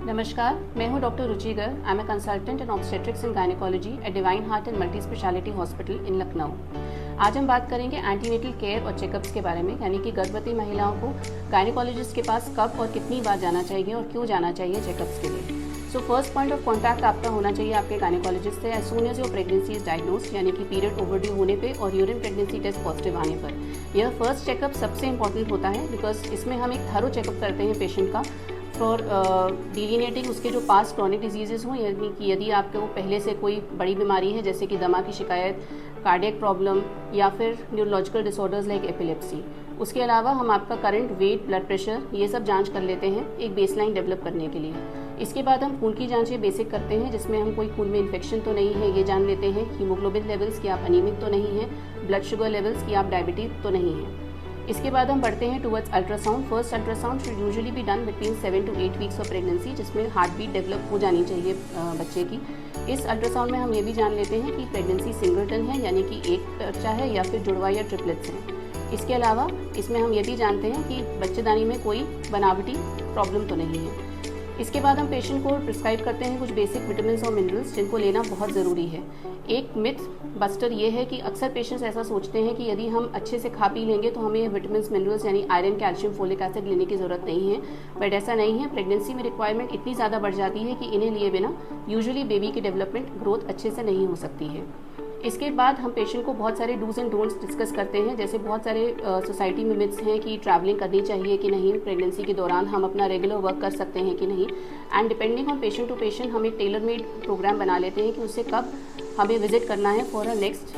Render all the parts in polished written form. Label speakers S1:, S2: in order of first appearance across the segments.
S1: नमस्कार, मैं हूं doctor Ruchi Garg. I am a consultant in obstetrics and gynaecology at Divine Heart and Multi Speciality Hospital in Lucknow. आज हम बात करेंगे एंटीनेटल केयर और चेकअप्स के बारे में, यानी कि गर्भवती महिलाओं को गायनेकोलॉजिस्ट के पास कब और कितनी बार जाना चाहिए और क्यों जाना चाहिए चेकअप्स के लिए। So first point of contact आपका होना चाहिए आपके गायनेकोलॉजिस्ट से as soon as your pregnancy is diagnosed, यानी कि पीरियड ओवरड्यू होने पे और यूरिन प्रेगनेंसी टेस्ट पॉजिटिव आने पर। यह फर्स्ट चेकअप सबसे इंपॉर्टेंट होता है बिकॉज इसमें हम एक थरो चेकअप करते हैं पेशेंट का फॉर डिलीनेटिंग उसके जो पास्ट क्रॉनिक डिजीजेस हों, यानी कि यदि आपके वो पहले से कोई बड़ी बीमारी है जैसे कि दमा की शिकायत, कार्डियक प्रॉब्लम या फिर न्यूरोलॉजिकल डिसऑर्डर्स लाइक एपिलेप्सी। उसके अलावा हम आपका करंट वेट, ब्लड प्रेशर ये सब जांच कर लेते हैं एक बेसलाइन डेवलप करने के लिए। इसके बाद हम खून की जांचें बेसिक करते हैं जिसमें हम कोई खून में इन्फेक्शन तो नहीं है ये जान लेते हैं, हीमोग्लोबिन लेवल्स की आप अनीमिक तो नहीं है, ब्लड शुगर लेवल्स की आप डायबिटीज तो नहीं है। इसके बाद हम बढ़ते हैं towards ultrasound. First ultrasound should usually be done between 7 to 8 weeks of pregnancy, जिसमें हार्ट बीट डेवलप हो जानी चाहिए बच्चे की। इस अल्ट्रासाउंड में हम ये भी जान लेते हैं कि प्रेगनेंसी सिंगलटन है, यानी कि एक बच्चा है या फिर जुड़वा या ट्रिपलेट्स हैं। इसके अलावा इसमें हम ये भी जानते हैं कि बच्चेदानी में कोई बनावटी प्रॉब्लम तो नहीं है। इसके बाद हम पेशेंट को प्रिस्क्राइब करते हैं कुछ बेसिक विटामिन और मिनरल्स जिनको लेना बहुत ज़रूरी है। एक मिथ बस्टर ये है कि अक्सर पेशेंट्स ऐसा सोचते हैं कि यदि हम अच्छे से खा पी लेंगे तो हमें विटामिन मिनरल्स यानी आयरन, कैल्शियम, फोलिक एसिड लेने की ज़रूरत नहीं है, बट ऐसा नहीं है। प्रेगनेंसी में रिक्वायरमेंट इतनी ज़्यादा बढ़ जाती है कि इन्हें लिए बिना यूजुअली बेबी की डेवलपमेंट ग्रोथ अच्छे से नहीं हो सकती है। इसके बाद हम पेशेंट को बहुत सारे डूज एंड डोंट्स डिस्कस करते हैं, जैसे बहुत सारे सोसाइटी में मिथ्स हैं कि ट्रैवलिंग करनी चाहिए कि नहीं, प्रेगनेंसी के दौरान हम अपना रेगुलर वर्क कर सकते हैं कि नहीं। And depending on patient to patient हम एक टेलर मेड प्रोग्राम बना लेते हैं कि उसे कब हमें विजिट करना है for a next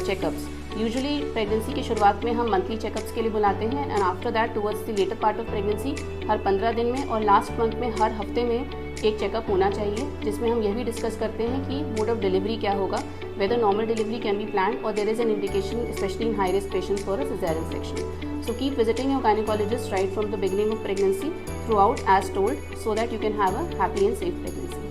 S1: checkups. Usually pregnancy की शुरुआत में हम मंथली चेकअप्स के लिए बुलाते हैं and after that towards the latter part of pregnancy हर 15 दिन में और लास्ट मंथ में हर हफ्ते में एक चेकअप होना चाहिए, जिसमें हम यह भी डिस्कस करते हैं कि मोड ऑफ डिलीवरी क्या होगा, whether normal delivery can be planned or there is an indication especially in high risk patients for a cesarean section. So keep visiting your gynecologist right from the beginning of pregnancy throughout as told so that you can have a happy and safe pregnancy.